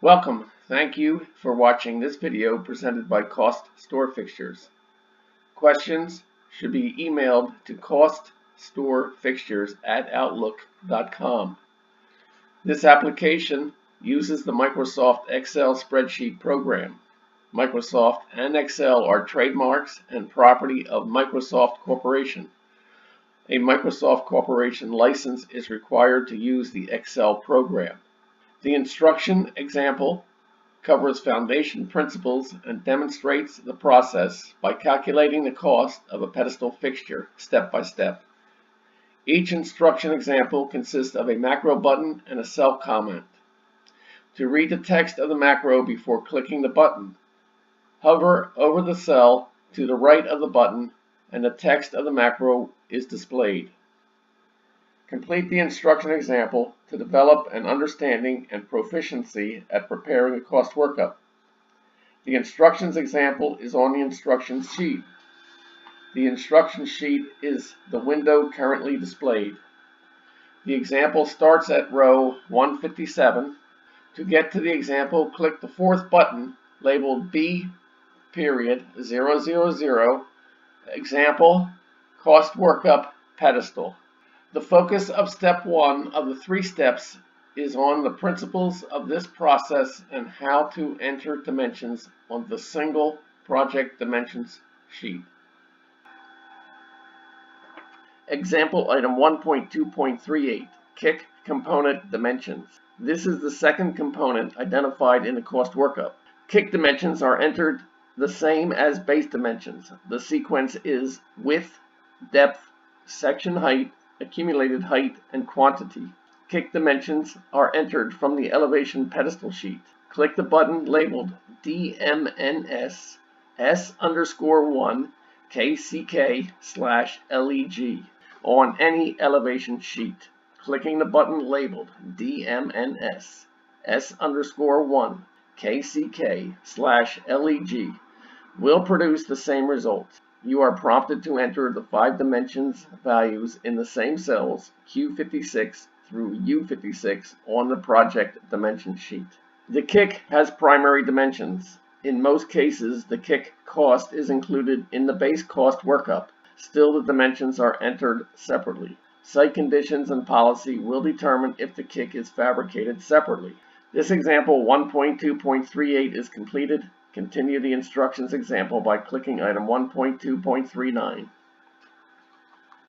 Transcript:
Welcome. Thank you for watching this video presented by CostStoreFixtures. Questions should be emailed to CostStoreFixtures@outlook.com. This application uses the Microsoft Excel spreadsheet program. Microsoft and Excel are trademarks and property of Microsoft Corporation. A Microsoft Corporation license is required to use the Excel program. The instruction example covers foundation principles and demonstrates the process by calculating the cost of a pedestal fixture step by step. Each instruction example consists of a macro button and a cell comment. To read the text of the macro before clicking the button, hover over the cell to the right of the button and the text of the macro is displayed. Complete the instruction example to develop an understanding and proficiency at preparing a cost workup. The instructions example is on the instructions sheet. The instruction sheet is the window currently displayed. The example starts at row 157. To get to the example, click the fourth button labeled B.000 Example Cost Workup Pedestal. The focus of step 1 of the 3 steps is on the principles of this process and how to enter dimensions on the single project dimensions sheet. Example item 1.2.38, Kick Component Dimensions. This is the second component identified in the cost workup. Kick dimensions are entered the same as base dimensions. The sequence is width, depth, section height, accumulated height, and quantity. Kick dimensions are entered from the elevation pedestal sheet. Click the button labeled DMNS S_1 KCK/LEG on any elevation sheet. Clicking the button labeled DMNS S_1 KCK/LEG will produce the same result. You are prompted to enter the 5 dimensions values in the same cells Q56 through U56 on the project dimension sheet. The kick has primary dimensions. In most cases, the kick cost is included in the base cost workup. Still, the dimensions are entered separately. Site conditions and policy will determine if the kick is fabricated separately. This example 1.2.38 is completed. Continue the instructions example by clicking item 1.2.39.